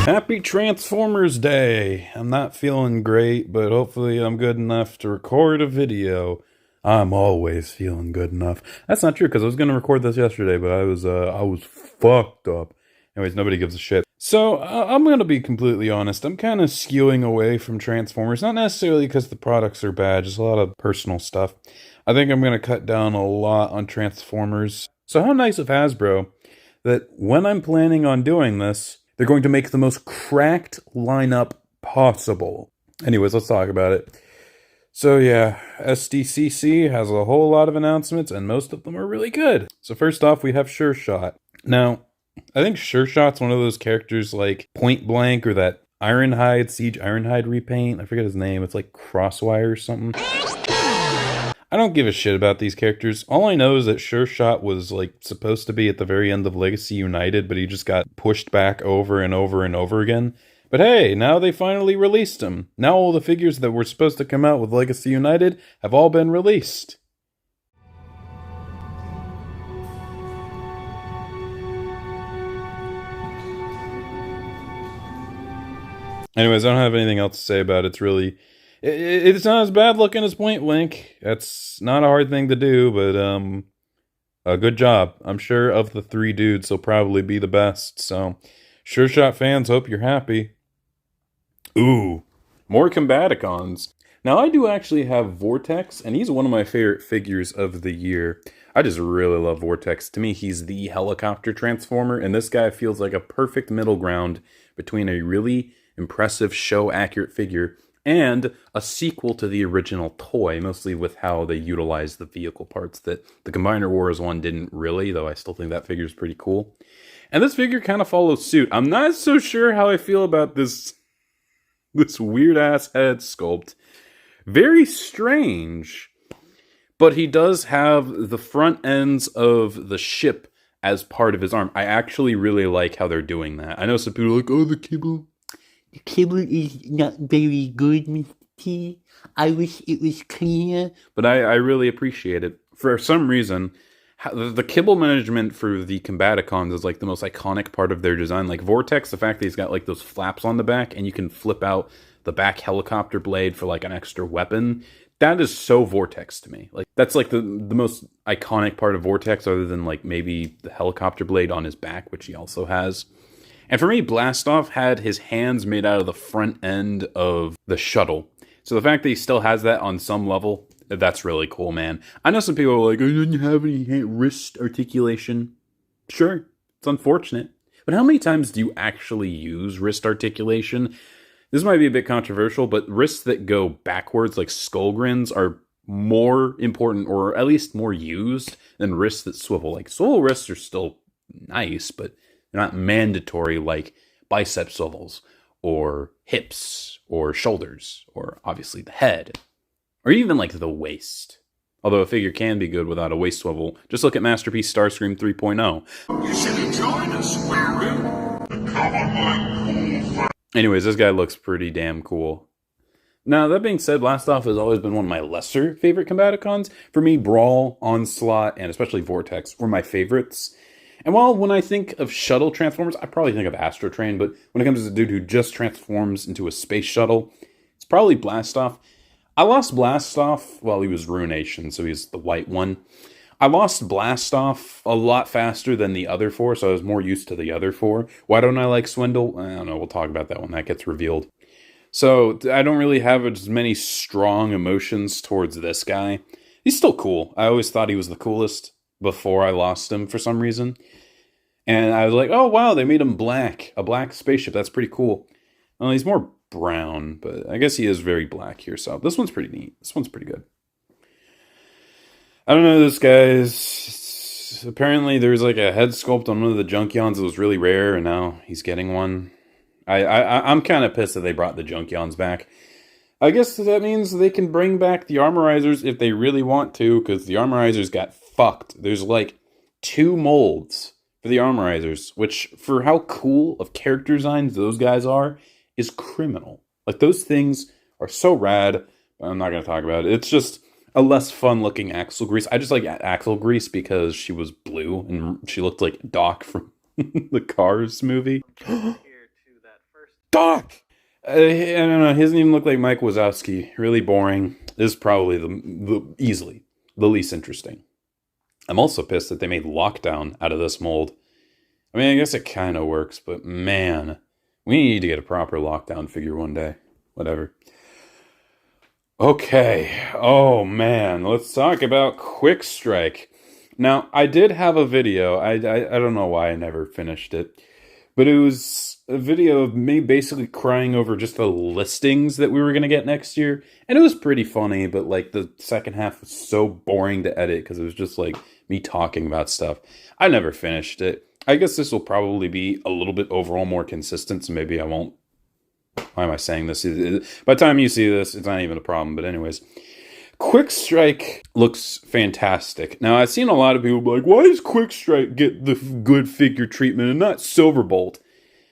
Happy Transformers Day! I'm not feeling great, but hopefully I'm good enough to record a video. I'm always feeling good enough. That's not true, because I was going to record this yesterday, but I was fucked up. Anyways, nobody gives a shit. So, I'm going to be completely honest. I'm kind of skewing away from Transformers. Not necessarily because the products are bad, just a lot of personal stuff. I think I'm going to cut down a lot on Transformers. So how nice of Hasbro that when I'm planning on doing this, they're going to make the most cracked lineup possible. Anyways, let's talk about it. So yeah, SDCC has a whole lot of announcements, and most of them are really good. So first off, we have Sureshot. Now, I think Sureshot's one of those characters like Point Blank or that Ironhide, Siege Ironhide repaint. I forget his name. It's like Crosswire or something. I don't give a shit about these characters. All I know is that Sureshot was like supposed to be at the very end of Legacy United, but he just got pushed back over and over and over again. But hey, now they finally released him. Now all the figures that were supposed to come out with Legacy United have all been released. Anyways, I don't have anything else to say about it. It's really... It's not as bad looking as Point Blank. That's not a hard thing to do, but a good job. I'm sure of the three dudes, he'll probably be the best. So, Sureshot fans, hope you're happy. Ooh, more Combaticons. Now, I do actually have Vortex, and he's one of my favorite figures of the year. I just really love Vortex. To me, he's the helicopter transformer, and this guy feels like a perfect middle ground between a really impressive show-accurate figure and a sequel to the original toy, mostly with how they utilize the vehicle parts that the Combiner Wars one didn't really, though I still think that figure is pretty cool. And this figure kind of follows suit. I'm not so sure how I feel about this weird-ass head sculpt. Very strange, but he does have the front ends of the ship as part of his arm. I actually really like how they're doing that. I know some people are like, oh, the kibble. The kibble is not very good, Mr. T. I wish it was cleaner. But I really appreciate it. For some reason, the kibble management for the Combaticons is like the most iconic part of their design. Like Vortex, the fact that he's got like those flaps on the back and you can flip out the back helicopter blade for like an extra weapon. That is so Vortex to me. Like that's like the most iconic part of Vortex, other than like maybe the helicopter blade on his back, which he also has. And for me, Blastoff had his hands made out of the front end of the shuttle. So the fact that he still has that on some level, that's really cool, man. I know some people are like, I didn't have any wrist articulation. Sure, it's unfortunate. But how many times do you actually use wrist articulation? This might be a bit controversial, but wrists that go backwards, like skull grins, are more important, or at least more used, than wrists that swivel. Like, swivel wrists are still nice, but they're not mandatory like bicep swivels, or hips, or shoulders, or obviously the head, or even like the waist. Although a figure can be good without a waist swivel. Just look at Masterpiece Starscream 3.0. You should join us, Square. Anyways, this guy looks pretty damn cool. Now, that being said, Blastoff has always been one of my lesser favorite Combaticons. For me, Brawl, Onslaught, and especially Vortex were my favorites. And while when I think of shuttle transformers, I probably think of Astro Train, but when it comes to a dude who just transforms into a space shuttle, it's probably Blastoff. I lost Blastoff while he was Ruination, so he's the white one. I lost Blastoff a lot faster than the other four, so I was more used to the other four. Why don't I like Swindle? I don't know, we'll talk about that when that gets revealed. So, I don't really have as many strong emotions towards this guy. He's still cool. I always thought he was the coolest before I lost him for some reason. And I was like, oh wow, they made him black. A black spaceship, that's pretty cool. Well, he's more brown, but I guess he is very black here, so this one's pretty neat. This one's pretty good. I don't know, this guy's... Apparently there's like a head sculpt on one of the Junkions that was really rare, and now he's getting one. I'm kind of pissed that they brought the Junkions back. I guess that means they can bring back the Armorizers if they really want to, because the Armorizers got fucked. There's like 2 molds for the Armorizers, which, for how cool of character designs those guys are, is criminal. Like, those things are so rad, but I'm not going to talk about it. It's just a less fun-looking Axel Grease. I just like Axel Grease because she was blue, and she looked like Doc from the Cars movie. Fuck! I don't know, he doesn't even look like Mike Wazowski. Really boring. This is probably easily the least interesting. I'm also pissed that they made Lockdown out of this mold. I mean, I guess it kind of works, but man, we need to get a proper Lockdown figure one day. Whatever. Okay. Oh, man. Let's talk about Quickstrike. Now, I did have a video. I don't know why I never finished it. But it was a video of me basically crying over just the listings that we were going to get next year. And it was pretty funny, but like the second half was so boring to edit because it was just like me talking about stuff. I never finished it. I guess this will probably be a little bit overall more consistent, so maybe I won't. Why am I saying this? By the time you see this, it's not even a problem. But anyways, Quickstrike looks fantastic. Now, I've seen a lot of people be like, why does Quickstrike get the good figure treatment and not Silverbolt?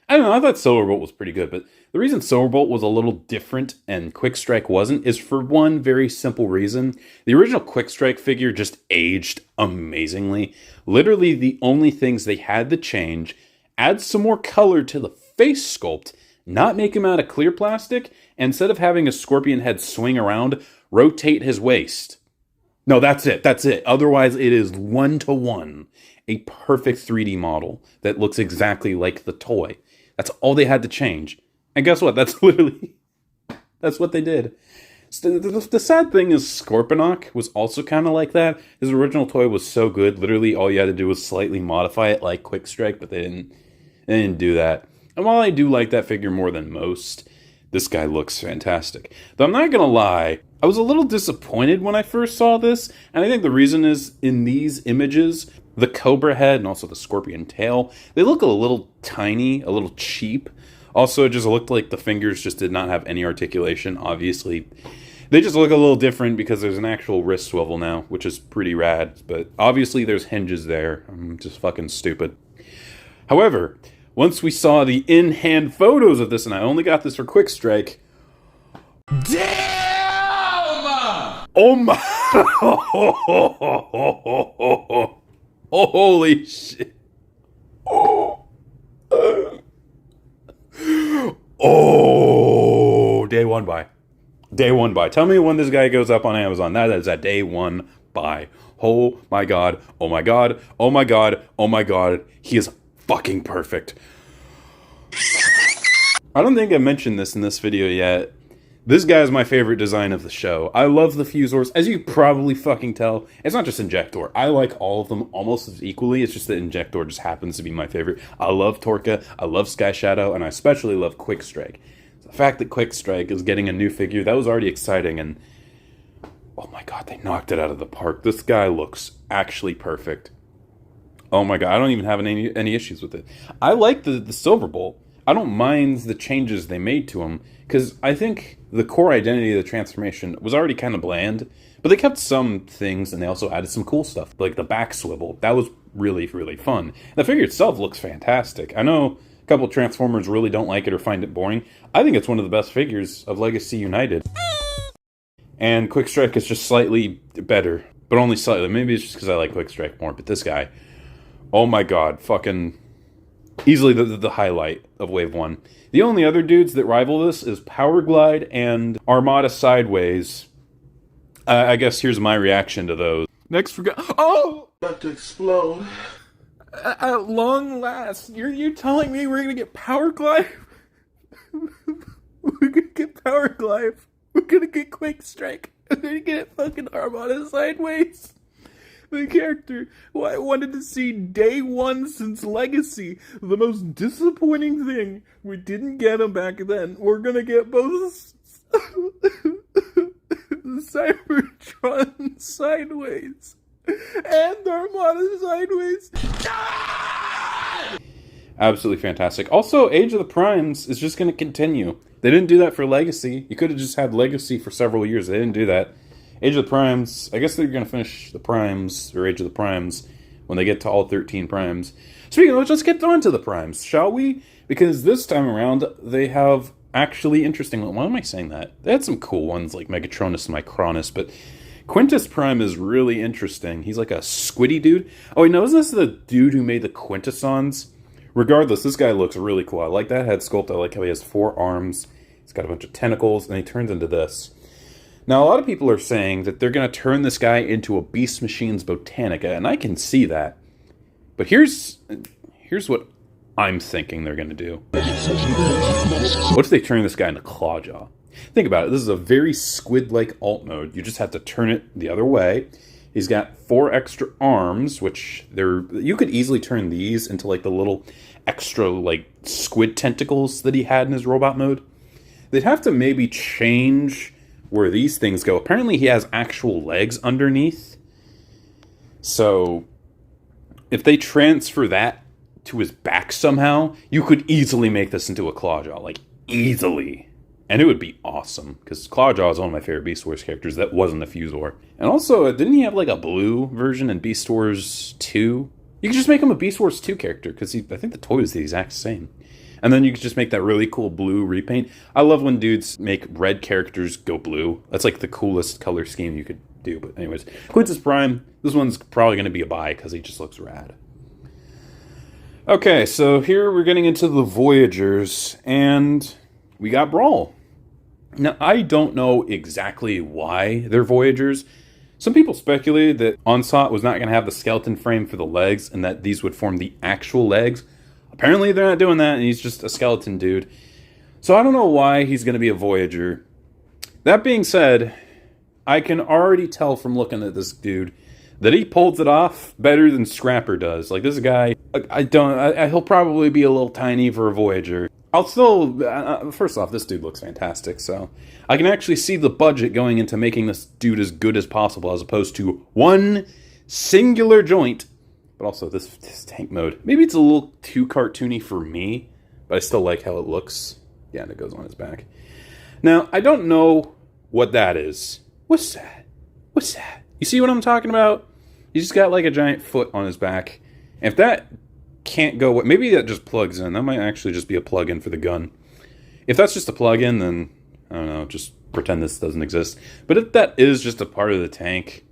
I don't know, I thought Silverbolt was pretty good, but the reason Silverbolt was a little different and Quickstrike wasn't is for one very simple reason. The original Quickstrike figure just aged amazingly. Literally the only things they had to change, add some more color to the face sculpt, not make him out of clear plastic, and instead of having a scorpion head swing around, rotate his waist. No, that's it. Otherwise, it is 1-to-1. A perfect 3D model that looks exactly like the toy. That's all they had to change. And guess what? That's what they did. The sad thing is Scorponok was also kind of like that. His original toy was so good. Literally, all you had to do was slightly modify it like Quickstrike, but they didn't do that. And while I do like that figure more than most, this guy looks fantastic. Though I'm not going to lie, I was a little disappointed when I first saw this, and I think the reason is in these images, the cobra head and also the scorpion tail, they look a little tiny, a little cheap. Also, it just looked like the fingers just did not have any articulation, obviously. They just look a little different because there's an actual wrist swivel now, which is pretty rad, but obviously there's hinges there. I'm just fucking stupid. However, once we saw the in-hand photos of this, and I only got this for Quickstrike. Damn! Oh my! Holy shit! Oh, day one buy. Day one buy. Tell me when this guy goes up on Amazon. That is a day one buy. Oh my god! Oh my god! Oh my god! Oh my god! He is fucking perfect. I don't think I mentioned this in this video yet. This guy is my favorite design of the show. I love the Fusors. As you probably fucking tell, it's not just Injector. I like all of them almost as equally. It's just that Injector just happens to be my favorite. I love Torka, I love Sky Shadow, and I especially love Quickstrike. The fact that Quickstrike is getting a new figure, that was already exciting, and oh my god, they knocked it out of the park. This guy looks actually perfect. Oh my god, I don't even have any issues with it. I like the Silverbolt. I don't mind the changes they made to him, because I think the core identity of the transformation was already kind of bland, but they kept some things, and they also added some cool stuff, like the back swivel. That was really, really fun. The figure itself looks fantastic. I know a couple of Transformers really don't like it or find it boring. I think it's one of the best figures of Legacy United. And Quickstrike is just slightly better, but only slightly. Maybe it's just because I like Quickstrike more, but this guy, oh my god, fucking easily the highlight of Wave 1. The only other dudes that rival this is Power Glide and Armada Sideways. I guess here's my reaction to those. Next, oh! About to explode. At long last, you're telling me we're gonna get Power Glide? We're gonna get Power Glide. We're gonna get Quickstrike. We're gonna get fucking Armada Sideways. The character who I wanted to see day one since Legacy. The most disappointing thing. We didn't get him back then. We're gonna get both Cybertron Sideways and Armada Sideways. Absolutely fantastic. Also, Age of the Primes is just gonna continue. They didn't do that for Legacy. You could have just had Legacy for several years. They didn't do that. Age of the Primes, I guess they're going to finish the Primes, or Age of the Primes, when they get to all 13 Primes. Speaking of which, let's get on to the Primes, shall we? Because this time around, they have actually interesting... Why am I saying that? They had some cool ones, like Megatronus and Micronus, but Quintus Prime is really interesting. He's like a squiddy dude. Oh, wait, no, isn't this the dude who made the Quintessons? Regardless, this guy looks really cool. I like that head sculpt. I like how he has 4 arms. He's got a bunch of tentacles, and he turns into this. Now, a lot of people are saying that they're going to turn this guy into a Beast Machine's Botanica, and I can see that. But here's what I'm thinking they're going to do. What if they turn this guy into Clawjaw? Think about it. This is a very squid-like alt mode. You just have to turn it the other way. He's got 4 extra arms, which you could easily turn these into like the little extra like squid tentacles that he had in his robot mode. They'd have to maybe change where these things go. Apparently he has actual legs underneath. So if they transfer that to his back somehow, you could easily make this into a Clawjaw. Like, easily. And it would be awesome, because Clawjaw is one of my favorite Beast Wars characters that wasn't a Fusor. And also, didn't he have like a blue version in Beast Wars 2? You could just make him a Beast Wars 2 character, because I think the toy was the exact same. And then you could just make that really cool blue repaint. I love when dudes make red characters go blue. That's like the coolest color scheme you could do. But anyways, Quintus Prime, this one's probably going to be a buy, because he just looks rad. Okay, so here we're getting into the Voyagers, and we got Brawl. Now, I don't know exactly why they're Voyagers. Some people speculated that Onslaught was not going to have the skeleton frame for the legs, and that these would form the actual legs. Apparently, they're not doing that, and he's just a skeleton dude. So I don't know why he's going to be a Voyager. That being said, I can already tell from looking at this dude that he pulls it off better than Scrapper does. Like, this guy, he'll probably be a little tiny for a Voyager. I'll still, first off, this dude looks fantastic, so I can actually see the budget going into making this dude as good as possible, as opposed to one singular joint. But also, this tank mode, maybe it's a little too cartoony for me, but I still like how it looks. Yeah, and it goes on his back. Now, I don't know what that is. What's that? What's that? You see what I'm talking about? He's just got like a giant foot on his back. And if that can't go, maybe that just plugs in. That might actually just be a plug-in for the gun. If that's just a plug-in, then I don't know, just pretend this doesn't exist. But if that is just a part of the tank,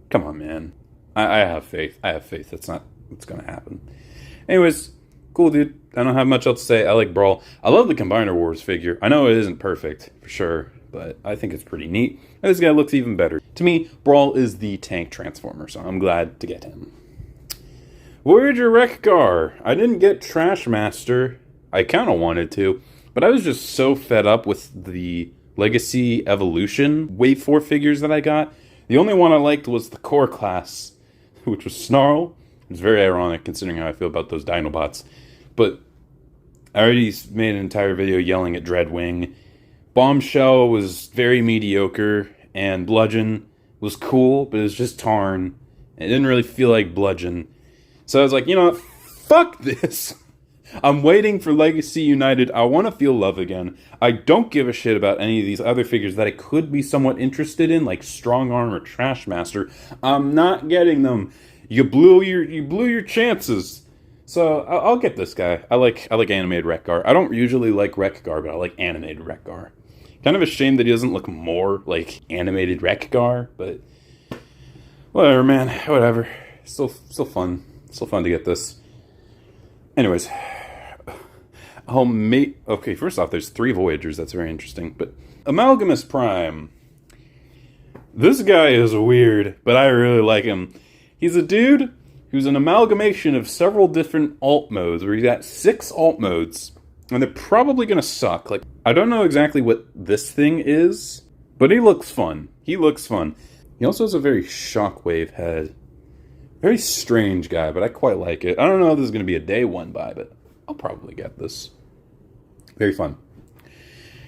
come on, man. I have faith. I have faith that's not what's going to happen. Anyways, cool, dude. I don't have much else to say. I like Brawl. I love the Combiner Wars figure. I know it isn't perfect, for sure, but I think it's pretty neat. And this guy looks even better. To me, Brawl is the tank transformer, so I'm glad to get him. Voyager Wreck-Gar. I didn't get Trashmaster. I kind of wanted to, but I was just so fed up with the Legacy Evolution Wave 4 figures that I got. The only one I liked was the core class, which was Snarl. It's very ironic considering how I feel about those Dinobots. But I already made an entire video yelling at Dreadwing. Bombshell was very mediocre, and Bludgeon was cool, but it was just Tarn. It didn't really feel like Bludgeon. So I was like, you know what? Fuck this. I'm waiting for Legacy United. I want to feel love again. I don't give a shit about any of these other figures that I could be somewhat interested in, like Strong Arm or Trashmaster. I'm not getting them. You blew your chances. So I'll get this guy. I like animated Wreck-Gar. I don't usually like Wreck-Gar, but I like animated Wreck-Gar. Kind of a shame that he doesn't look more like animated Wreck-Gar, but whatever, man. Whatever. Still fun. Still fun to get this. Anyways. Okay, first off, there's 3 Voyagers. That's very interesting. But Almagamous Prime. This guy is weird, but I really like him. He's a dude who's an amalgamation of several different alt modes, where he's got 6 alt modes, and they're probably going to suck. Like, I don't know exactly what this thing is, but he looks fun. He looks fun. He also has a very Shockwave head. Very strange guy, but I quite like it. I don't know if this is going to be a day one buy, but I'll probably get this. Very fun.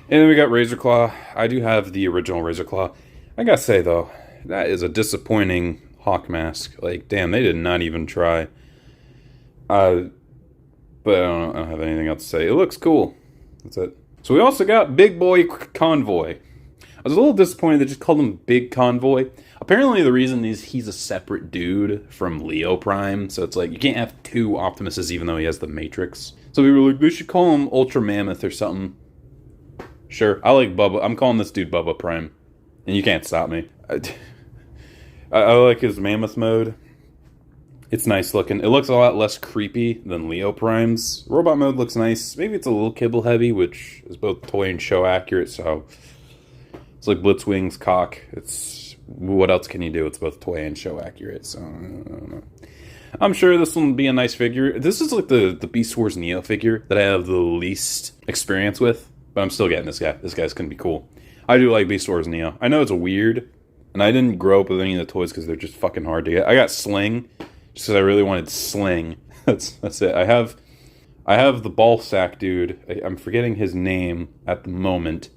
And then we got Razorclaw. I do have the original Razorclaw. I gotta say, though, that is a disappointing Hawk mask. Like, damn, they did not even try. But I don't have anything else to say. It looks cool. That's it. So we also got Big Boy Convoy. I was a little disappointed they just called him Big Convoy. Apparently the reason is he's a separate dude from Leo Prime. So it's like, you can't have 2 Optimuses even though he has the Matrix. So we were like, they should call him Ultra Mammoth or something. Sure, I like Bubba. I'm calling this dude Bubba Prime. And you can't stop me. I like his Mammoth mode. It's nice looking. It looks a lot less creepy than Leo Prime's. Robot mode looks nice. Maybe it's a little kibble heavy, which is both toy and show accurate, so it's like Blitzwing's cock. It's, what else can you do? It's both toy and show accurate, so I don't know. I'm sure this will be a nice figure. This is like the Beast Wars Neo figure that I have the least experience with, but I'm still getting this guy. This guy's gonna be cool. I do like Beast Wars Neo. I know it's weird, and I didn't grow up with any of the toys because they're just fucking hard to get. I got Sling, just because I really wanted Sling. That's it. I have the ball sack dude. I'm forgetting his name at the moment.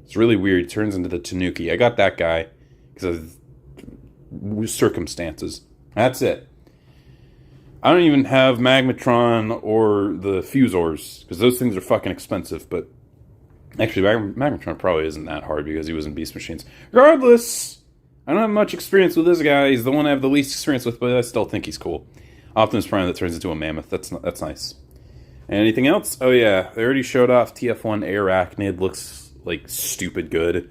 It's really weird. He turns into the Tanuki. I got that guy because of circumstances. That's it. I don't even have Magmatron or the Fusors, because those things are fucking expensive, but actually Magmatron probably isn't that hard because he was in Beast Machines. Regardless, I don't have much experience with this guy. He's the one I have the least experience with, but I still think he's cool. Optimus Prime that turns into a mammoth. That's nice. And anything else? Oh yeah, they already showed off TF1 Airachnid. Looks like stupid good.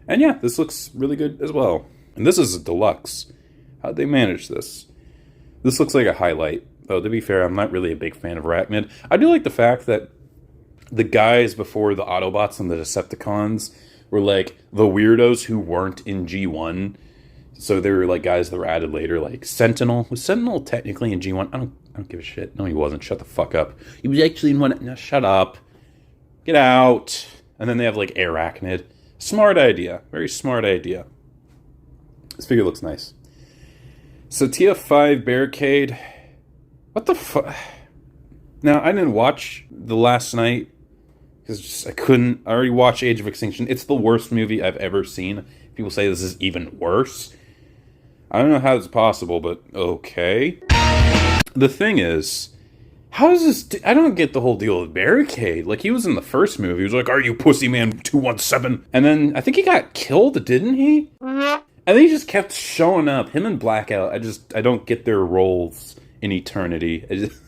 And yeah, this looks really good as well. And this is a deluxe. How'd they manage this? This looks like a highlight. Though, to be fair, I'm not really a big fan of Arachnid. I do like the fact that the guys before the Autobots and the Decepticons were like the weirdos who weren't in G1. So they were like guys that were added later, like Sentinel. Was Sentinel technically in G1? I don't give a shit. No, he wasn't. Shut the fuck up. He was actually in one. No, shut up. Get out. And then they have like Airachnid. Smart idea. Very smart idea. This figure looks nice. So TF5 Barricade. What the fuck? Now, I didn't watch The Last Night because I couldn't. I already watched Age of Extinction. It's the worst movie I've ever seen. People say this is even worse. I don't know how it's possible, but okay. The thing is, how is this? I don't get the whole deal with Barricade. Like, he was in the first movie. He was like, "Are you Pussy Man 217?" And then I think he got killed, didn't he? And then he just kept showing up. Him and Blackout. I don't get their roles in eternity.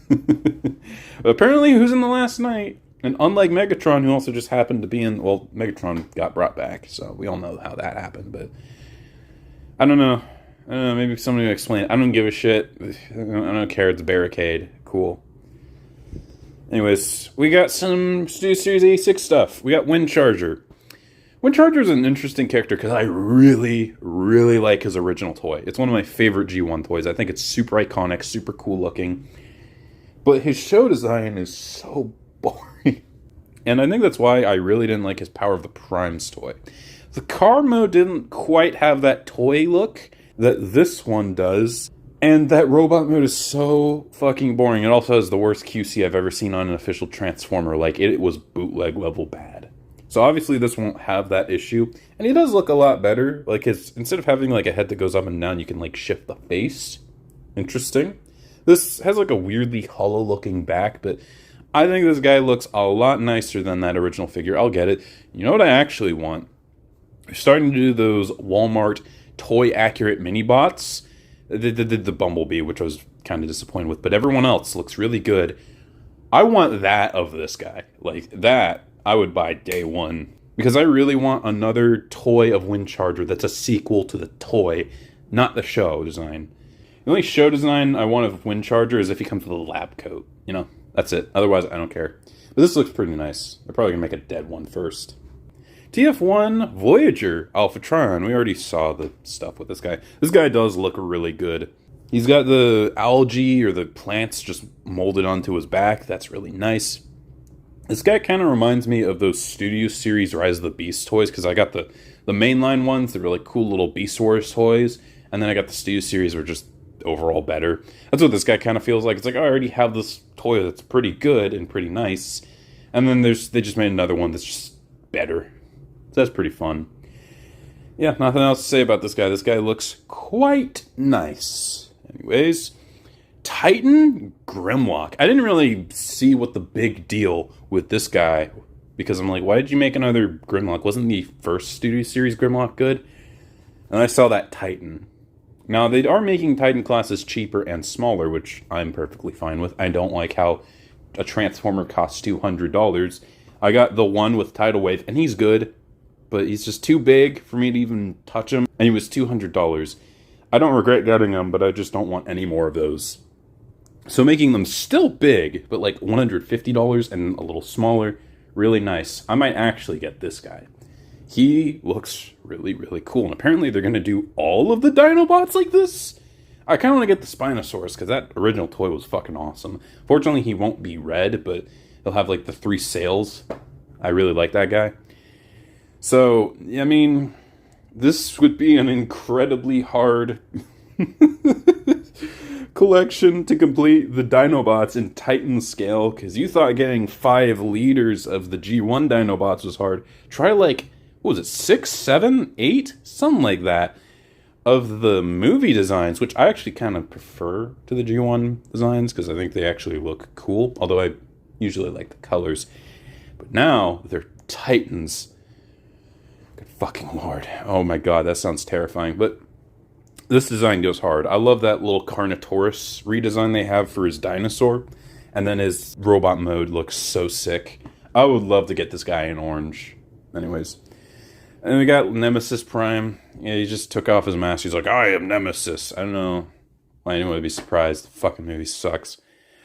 But apparently, who's in The Last Night? And unlike Megatron, who also just happened to be in... Well, Megatron got brought back, so we all know how that happened, but... I don't know. Maybe somebody will explain it. I don't give a shit. I don't care. It's a Barricade. Cool. Anyways, we got some Studio Series 86 stuff. We got Windcharger. Windcharger is an interesting character because I really, really like his original toy. It's one of my favorite G1 toys. I think it's super iconic, super cool looking. But his show design is so boring. And I think that's why I really didn't like his Power of the Primes toy. The car mode didn't quite have that toy look that this one does. And that robot mode is so fucking boring. It also has the worst QC I've ever seen on an official Transformer. Like, it was bootleg level bad. So obviously this won't have that issue. And he does look a lot better. Like, instead of having like a head that goes up and down, you can like shift the face. Interesting. This has like a weirdly hollow looking back, but I think this guy looks a lot nicer than that original figure. I'll get it. You know what I actually want? They're starting to do those Walmart toy accurate mini bots. They did the Bumblebee, which I was kind of disappointed with, but everyone else looks really good. I want that of this guy. Like, that I would buy day one. Because I really want another toy of Windcharger that's a sequel to the toy, not the show design. The only show design I want of Windcharger is if he comes with a lab coat. You know, that's it. Otherwise, I don't care. But this looks pretty nice. They're probably going to make a dead one first. TF1 Voyager Alpha Trion. We already saw the stuff with this guy. This guy does look really good. He's got the algae or the plants just molded onto his back. That's really nice. This guy kind of reminds me of those Studio Series Rise of the Beast toys, because I got the mainline ones, the really cool little Beast Wars toys, and then I got the Studio Series were just overall better. That's what this guy kind of feels like. It's like, oh, I already have this toy that's pretty good and pretty nice, and then they just made another one that's just better. So that's pretty fun. Yeah, nothing else to say about this guy. This guy looks quite nice. Anyways, Titan Grimlock. I didn't really see what the big deal with this guy, because I'm like, why did you make another Grimlock? Wasn't the first Studio Series Grimlock good? And I saw that Titan. Now, they are making Titan classes cheaper and smaller, which I'm perfectly fine with. I don't like how a Transformer costs $200. I got the one with Tidal Wave, and he's good, but he's just too big for me to even touch him, and he was $200. I don't regret getting them, but I just don't want any more of those. So making them still big, but like $150 and a little smaller, really nice. I might actually get this guy. He looks really, really cool. And apparently they're going to do all of the Dinobots like this. I kind of want to get the Spinosaurus because that original toy was fucking awesome. Fortunately, he won't be red, but he'll have like the 3 sails. I really like that guy. So, I mean, this would be an incredibly hard collection to complete the Dinobots in Titan scale, because you thought getting 5 liters of the G1 Dinobots was hard. Try like, what was it, 6, 7, 8? Something like that of the movie designs, which I actually kind of prefer to the G1 designs, because I think they actually look cool, although I usually like the colors. But now, they're Titans. Good fucking lord. Oh my god, that sounds terrifying. But this design goes hard. I love that little Carnotaurus redesign they have for his dinosaur. And then his robot mode looks so sick. I would love to get this guy in orange. Anyways. And we got Nemesis Prime. Yeah, he just took off his mask. He's like, I am Nemesis. I don't know why anyone would be surprised. The fucking movie sucks.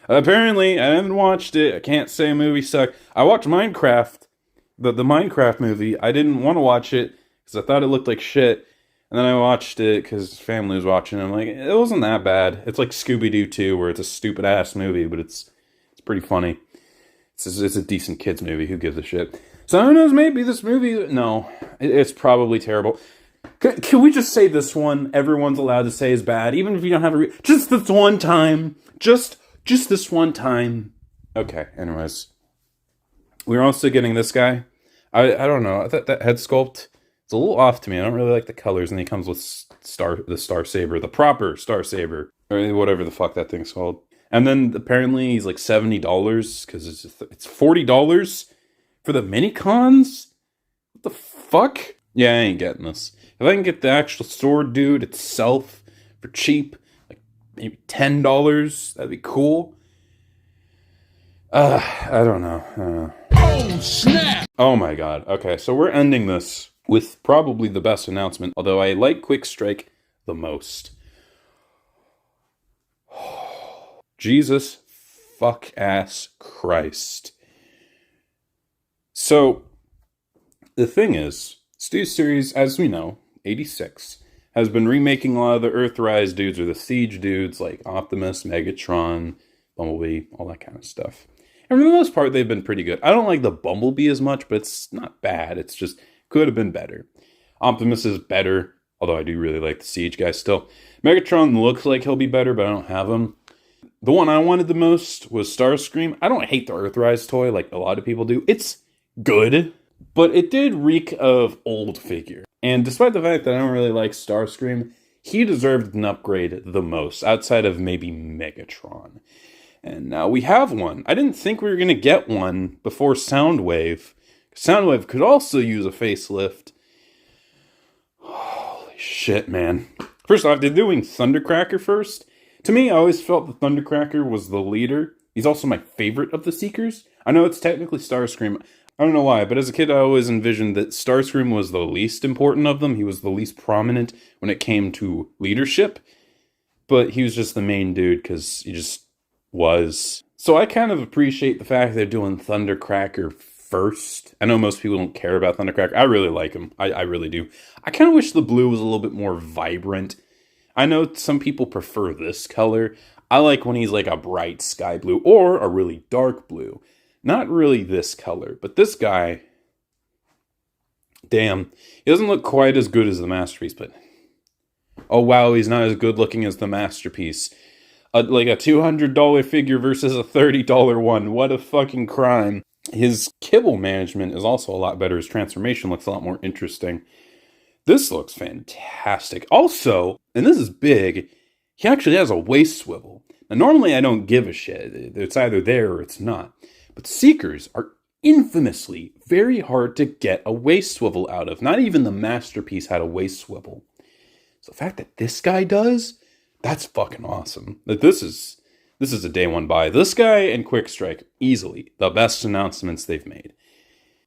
Apparently, I haven't watched it. I can't say a movie sucked. I watched Minecraft. The Minecraft movie. I didn't want to watch it because I thought it looked like shit. And then I watched it because family was watching it. I'm like, it wasn't that bad. It's like Scooby-Doo 2, where it's a stupid-ass movie, but it's pretty funny. It's a decent kids movie. Who gives a shit? So who knows, maybe this movie... No, it's probably terrible. Can we just say this one, everyone's allowed to say is bad, even if you don't have a... Just this one time. Just this one time. Okay, anyways. We're also getting this guy. I don't know. That head sculpt... It's a little off to me. I don't really like the colors, and he comes with the Star Saber, the proper Star Saber, or whatever the fuck that thing's called. And then apparently he's like $70 because it's $40 for the mini-cons? What the fuck? Yeah, I ain't getting this. If I can get the actual sword dude itself for cheap, like maybe $10, that'd be cool. I don't know. Oh, snap! Oh my god. Okay, so we're ending this with probably the best announcement, although I like Quickstrike the most. Jesus fuck ass Christ. So, the thing is, Stu Series, as we know, 86, has been remaking a lot of the Earthrise dudes, or the Siege dudes, like Optimus, Megatron, Bumblebee, all that kind of stuff. And for the most part, they've been pretty good. I don't like the Bumblebee as much, but it's not bad. It's just... could have been better. Optimus is better, although I do really like the Siege guy still. Megatron looks like he'll be better, but I don't have him. The one I wanted the most was Starscream. I don't hate the Earthrise toy like a lot of people do. It's good, but it did reek of old figure. And despite the fact that I don't really like Starscream, he deserved an upgrade the most, outside of maybe Megatron. And now we have one. I didn't think we were going to get one before Soundwave. Soundwave could also use a facelift. Holy shit, man. First off, they're doing Thundercracker first. To me, I always felt that Thundercracker was the leader. He's also my favorite of the Seekers. I know it's technically Starscream. I don't know why, but as a kid, I always envisioned that Starscream was the least important of them. He was the least prominent when it came to leadership. But he was just the main dude because he just was. So I kind of appreciate the fact they're doing Thundercracker first. I know most people don't care about Thundercracker. I really like him. I really do. I kind of wish the blue was a little bit more vibrant. I know some people prefer this color. I like when he's like a bright sky blue or a really dark blue. Not really this color, but this guy, damn, he doesn't look quite as good as the Masterpiece, but oh wow, he's not as good looking as the Masterpiece. Like a $200 figure versus a $30 one. What a fucking crime. His kibble management is also a lot better. His transformation looks a lot more interesting. This looks fantastic. Also, and this is big, he actually has a waist swivel. Now, normally I don't give a shit. It's either there or it's not. But Seekers are infamously very hard to get a waist swivel out of. Not even the Masterpiece had a waist swivel. So the fact that this guy does, that's fucking awesome. That this is a day one buy. This guy and Quickstrike, easily the best announcements they've made.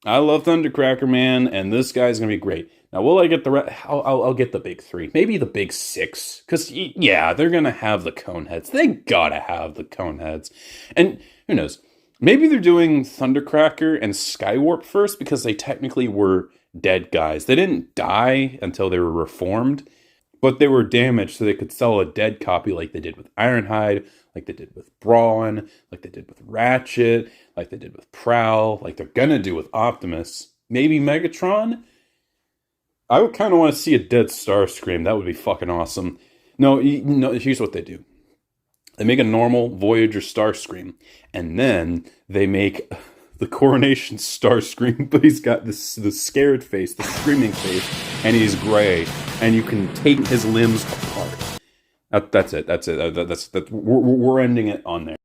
I love Thundercracker, man, and this guy's gonna be great. Now, will I get the I'll get the big 3, maybe the big 6, because yeah, they're gonna have the cone heads. They gotta have the cone heads, and who knows? Maybe they're doing Thundercracker and Skywarp first because they technically were dead guys. They didn't die until they were reformed, but they were damaged so they could sell a dead copy like they did with Ironhide, like they did with Brawl, like they did with Ratchet, like they did with Prowl, like they're gonna do with Optimus. Maybe Megatron? I would kind of want to see a dead Starscream. That would be fucking awesome. No, here's what they do. They make a normal Voyager Starscream, and then they make the Coronation Starscream, but he's got the scared face, the screaming face, and he's gray, and you can take his limbs apart. That's it. We're ending it on there.